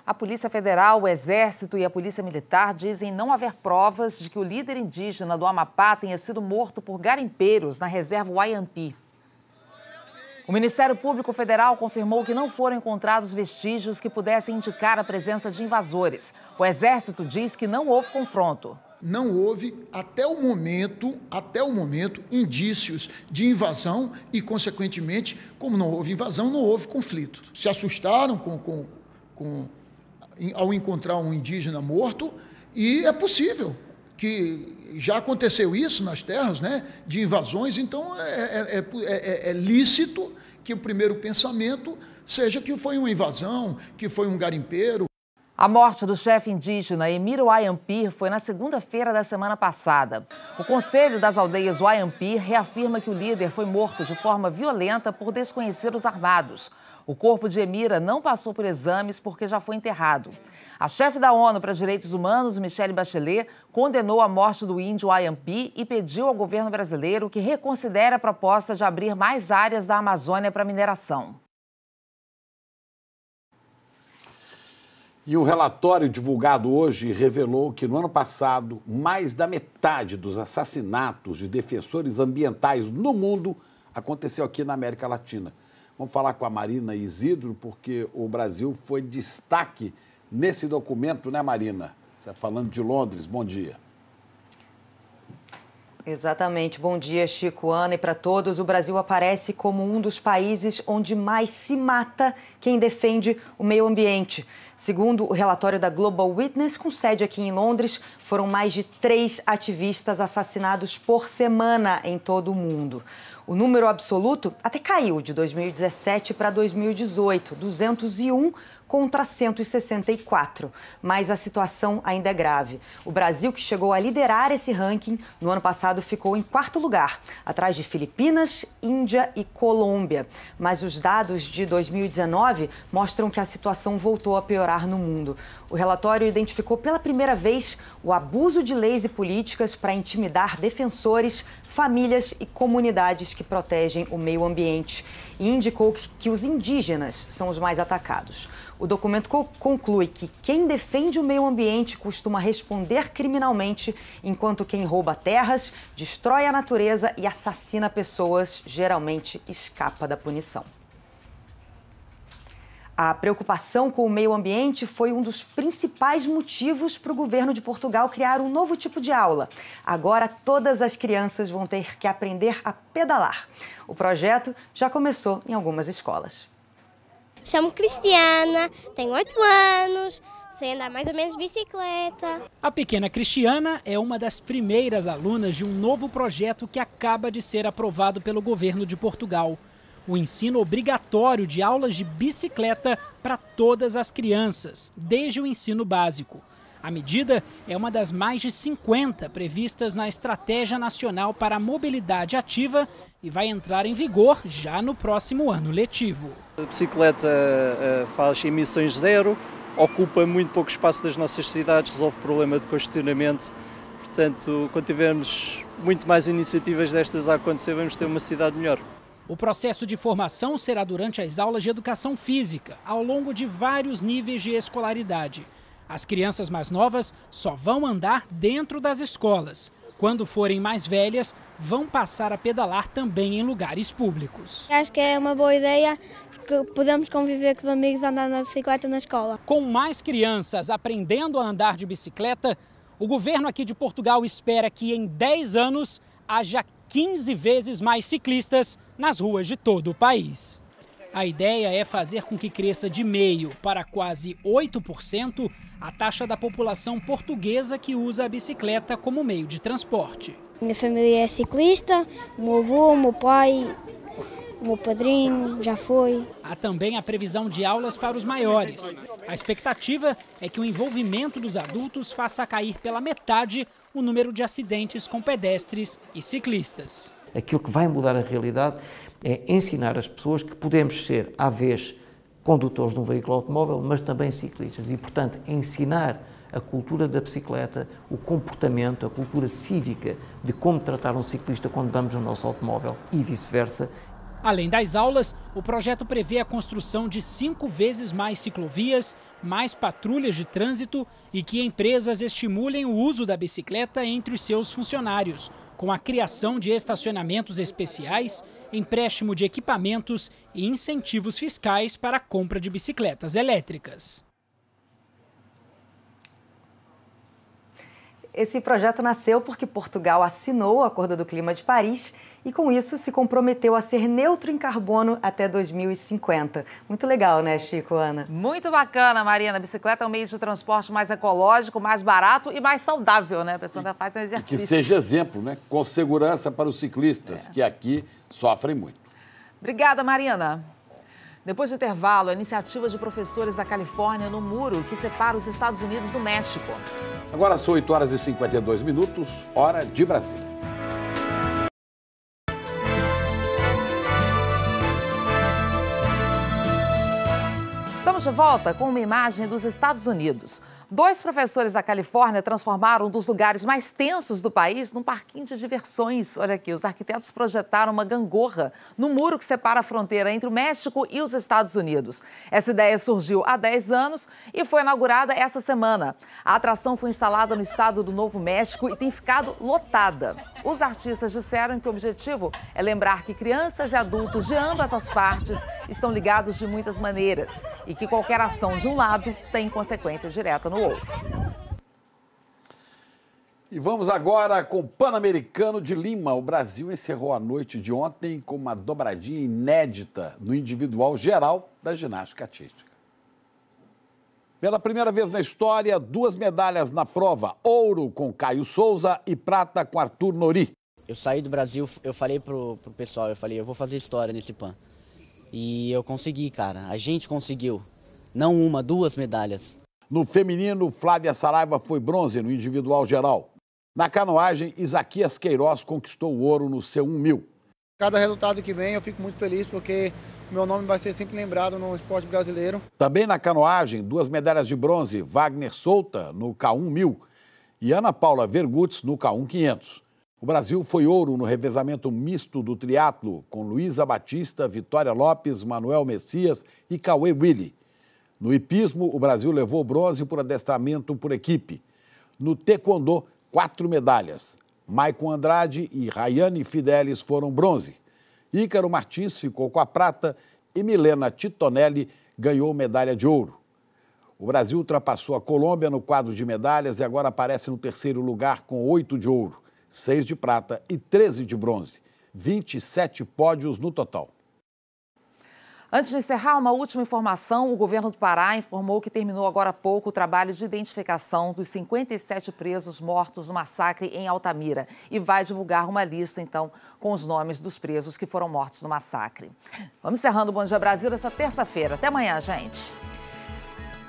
A Polícia Federal, o Exército e a Polícia Militar dizem não haver provas de que o líder indígena do Amapá tenha sido morto por garimpeiros na reserva Waiampi. O Ministério Público Federal confirmou que não foram encontrados vestígios que pudessem indicar a presença de invasores. O Exército diz que não houve confronto. Não houve, até o momento, indícios de invasão e, consequentemente, como não houve invasão, não houve conflito. Se assustaram ao encontrar um indígena morto, e é possível que já aconteceu isso nas terras, né, de invasões, então é lícito que o primeiro pensamento seja que foi uma invasão, que foi um garimpeiro. A morte do chefe indígena Emílio Wayampi foi na segunda-feira da semana passada. O Conselho das Aldeias Wayampi reafirma que o líder foi morto de forma violenta por desconhecidos armados. O corpo de Emira não passou por exames porque já foi enterrado. A chefe da ONU para Direitos Humanos, Michelle Bachelet, condenou a morte do índio Wayampi e pediu ao governo brasileiro que reconsidere a proposta de abrir mais áreas da Amazônia para mineração. E um relatório divulgado hoje revelou que no ano passado, mais da metade dos assassinatos de defensores ambientais no mundo aconteceu aqui na América Latina. Vamos falar com a Marina Isidro, porque o Brasil foi destaque nesse documento, né, Marina? Você está falando de Londres, bom dia. Exatamente. Bom dia, Chico, Ana, e para todos. O Brasil aparece como um dos países onde mais se mata quem defende o meio ambiente. Segundo o relatório da Global Witness, com sede aqui em Londres, foram mais de 3 ativistas assassinados por semana em todo o mundo. O número absoluto até caiu de 2017 para 2018, 201 contra 164, mas a situação ainda é grave. O Brasil, que chegou a liderar esse ranking, no ano passado ficou em 4º lugar, atrás de Filipinas, Índia e Colômbia. Mas os dados de 2019 mostram que a situação voltou a piorar no mundo. O relatório identificou pela primeira vez o abuso de leis e políticas para intimidar defensores, famílias e comunidades que protegem o meio ambiente e indicou que os indígenas são os mais atacados. O documento conclui que quem defende o meio ambiente costuma responder criminalmente, enquanto quem rouba terras, destrói a natureza e assassina pessoas geralmente escapa da punição. A preocupação com o meio ambiente foi um dos principais motivos para o governo de Portugal criar um novo tipo de aula. Agora, todas as crianças vão ter que aprender a pedalar. O projeto já começou em algumas escolas. Chamo Cristiana, tenho 8 anos, sei andar mais ou menos de bicicleta. A pequena Cristiana é uma das primeiras alunas de um novo projeto que acaba de ser aprovado pelo governo de Portugal. O ensino obrigatório de aulas de bicicleta para todas as crianças, desde o ensino básico. A medida é uma das mais de 50 previstas na Estratégia Nacional para a Mobilidade Ativa e vai entrar em vigor já no próximo ano letivo. A bicicleta faz emissões zero, ocupa muito pouco espaço das nossas cidades, resolve o problema de congestionamento. Portanto, quando tivermos muito mais iniciativas destas a acontecer, vamos ter uma cidade melhor. O processo de formação será durante as aulas de educação física, ao longo de vários níveis de escolaridade. As crianças mais novas só vão andar dentro das escolas. Quando forem mais velhas, vão passar a pedalar também em lugares públicos. Acho que é uma boa ideia, porque podemos conviver com os amigos andando na bicicleta na escola. Com mais crianças aprendendo a andar de bicicleta, o governo aqui de Portugal espera que em 10 anos haja 15 vezes mais ciclistas nas ruas de todo o país. A ideia é fazer com que cresça de 0,5% para quase 8% a taxa da população portuguesa que usa a bicicleta como meio de transporte. Minha família é ciclista, o meu avô, o meu pai, o meu padrinho já foi. Há também a previsão de aulas para os maiores. A expectativa é que o envolvimento dos adultos faça cair pela metade o número de acidentes com pedestres e ciclistas. Aquilo que vai mudar a realidade é ensinar as pessoas que podemos ser, à vez, condutores de um veículo automóvel, mas também ciclistas. E, portanto, ensinar a cultura da bicicleta, o comportamento, a cultura cívica de como tratar um ciclista quando vamos no nosso automóvel e vice-versa. Além das aulas, o projeto prevê a construção de 5 vezes mais ciclovias, mais patrulhas de trânsito e que empresas estimulem o uso da bicicleta entre os seus funcionários, com a criação de estacionamentos especiais, empréstimo de equipamentos e incentivos fiscais para a compra de bicicletas elétricas. Esse projeto nasceu porque Portugal assinou o Acordo do Clima de Paris e, com isso, se comprometeu a ser neutro em carbono até 2050. Muito legal, né, Chico, Ana? Muito bacana, Marina. A bicicleta é um meio de transporte mais ecológico, mais barato e mais saudável, né? A pessoa ainda faz um exercício. Que seja exemplo, né? Com segurança para os ciclistas, que aqui sofrem muito. Obrigada, Marina. Depois do intervalo, a iniciativa de professores da Califórnia no muro que separa os Estados Unidos do México. Agora são 8h52, hora de Brasília. Estamos de volta com uma imagem dos Estados Unidos. 2 professores da Califórnia transformaram um dos lugares mais tensos do país num parquinho de diversões. Olha aqui, os arquitetos projetaram uma gangorra no muro que separa a fronteira entre o México e os Estados Unidos. Essa ideia surgiu há 10 anos e foi inaugurada essa semana. A atração foi instalada no estado do Novo México e tem ficado lotada. Os artistas disseram que o objetivo é lembrar que crianças e adultos de ambas as partes estão ligados de muitas maneiras e que qualquer ação de um lado tem consequência direta no outro. E vamos agora com o Pan-Americano de Lima. O Brasil encerrou a noite de ontem com uma dobradinha inédita no individual geral da ginástica artística. Pela primeira vez na história, 2 medalhas na prova. Ouro com Caio Souza e prata com Arthur Nori. Eu saí do Brasil, eu falei pro pessoal, eu vou fazer história nesse Pan. E eu consegui, cara. A gente conseguiu. Não 1, 2 medalhas. No feminino, Flávia Saraiva foi bronze no individual geral. Na canoagem, Isaquias Queiroz conquistou o ouro no C1000. Cada resultado que vem eu fico muito feliz porque meu nome vai ser sempre lembrado no esporte brasileiro. Também na canoagem, 2 medalhas de bronze, Wagner Souta no K1000 e Ana Paula Vergutz no K1500. O Brasil foi ouro no revezamento misto do triatlo, com Luísa Batista, Vitória Lopes, Manuel Messias e Cauê Willi. No hipismo, o Brasil levou bronze por adestramento por equipe. No taekwondo, 4 medalhas. Maicon Andrade e Rayane Fidelis foram bronze. Ícaro Martins ficou com a prata e Milena Titonelli ganhou medalha de ouro. O Brasil ultrapassou a Colômbia no quadro de medalhas e agora aparece no 3º lugar com 8 de ouro, 6 de prata e 13 de bronze. 27 pódios no total. Antes de encerrar, uma última informação. O governo do Pará informou que terminou agora há pouco o trabalho de identificação dos 57 presos mortos no massacre em Altamira e vai divulgar uma lista, então, com os nomes dos presos que foram mortos no massacre. Vamos encerrando o Bom Dia Brasil dessa terça-feira. Até amanhã, gente.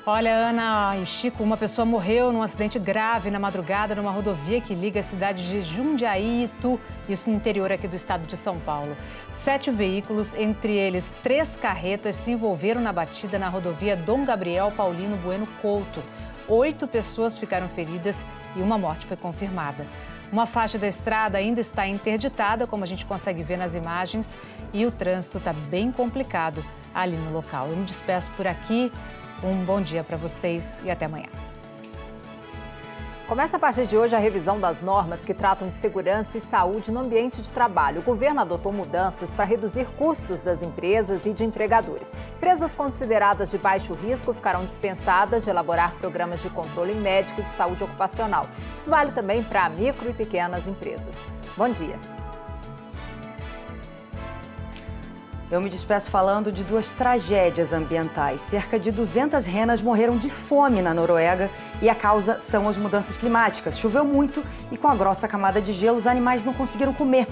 Olha, Ana e Chico, uma pessoa morreu num acidente grave na madrugada numa rodovia que liga a cidade de Jundiaí e Itu, isso no interior aqui do estado de São Paulo. 7 veículos, entre eles 3 carretas, se envolveram na batida na rodovia Dom Gabriel Paulino Bueno Couto. 8 pessoas ficaram feridas e uma morte foi confirmada. Uma faixa da estrada ainda está interditada, como a gente consegue ver nas imagens, e o trânsito está bem complicado ali no local. Eu me despeço por aqui. Um bom dia para vocês e até amanhã. Começa a partir de hoje a revisão das normas que tratam de segurança e saúde no ambiente de trabalho. O governo adotou mudanças para reduzir custos das empresas e de empregadores. Empresas consideradas de baixo risco ficarão dispensadas de elaborar programas de controle médico de saúde ocupacional. Isso vale também para micro e pequenas empresas. Bom dia. Eu me despeço falando de 2 tragédias ambientais. Cerca de 200 renas morreram de fome na Noruega e a causa são as mudanças climáticas. Choveu muito e com a grossa camada de gelo os animais não conseguiram comer.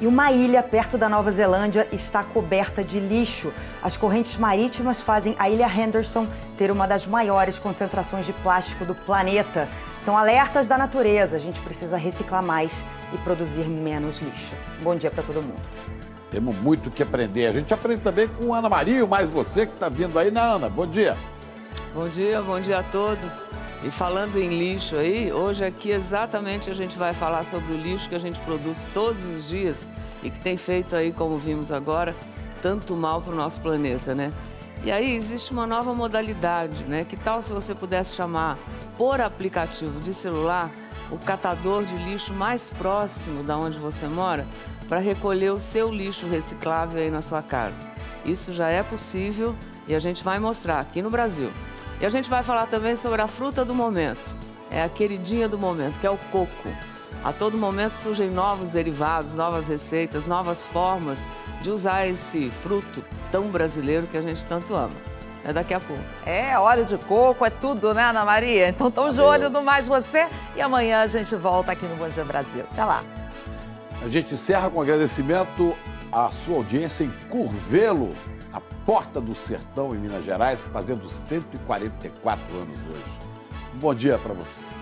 E uma ilha perto da Nova Zelândia está coberta de lixo. As correntes marítimas fazem a Ilha Henderson ter uma das maiores concentrações de plástico do planeta. São alertas da natureza. A gente precisa reciclar mais e produzir menos lixo. Bom dia para todo mundo. Temos muito que aprender. A gente aprende também com Ana Maria, e mais você que está vindo aí, né, Ana? Bom dia. Bom dia a todos. E falando em lixo aí, hoje aqui exatamente a gente vai falar sobre o lixo que a gente produz todos os dias e que tem feito aí, como vimos agora, tanto mal para o nosso planeta, né? E aí existe uma nova modalidade, né? Que tal se você pudesse chamar por aplicativo de celular o catador de lixo mais próximo da onde você mora para recolher o seu lixo reciclável aí na sua casa. Isso já é possível e a gente vai mostrar aqui no Brasil. E a gente vai falar também sobre a fruta do momento. é a queridinha do momento, que é o coco. A todo momento surgem novos derivados, novas receitas, novas formas de usar esse fruto tão brasileiro que a gente tanto ama. É daqui a pouco. É, óleo de coco, é tudo, né, Ana Maria? Então estamos de olho no Mais Você e amanhã a gente volta aqui no Bom Dia Brasil. Até lá. A gente encerra com agradecimento à sua audiência em Curvelo, a porta do sertão em Minas Gerais, fazendo 144 anos hoje. Um bom dia para você.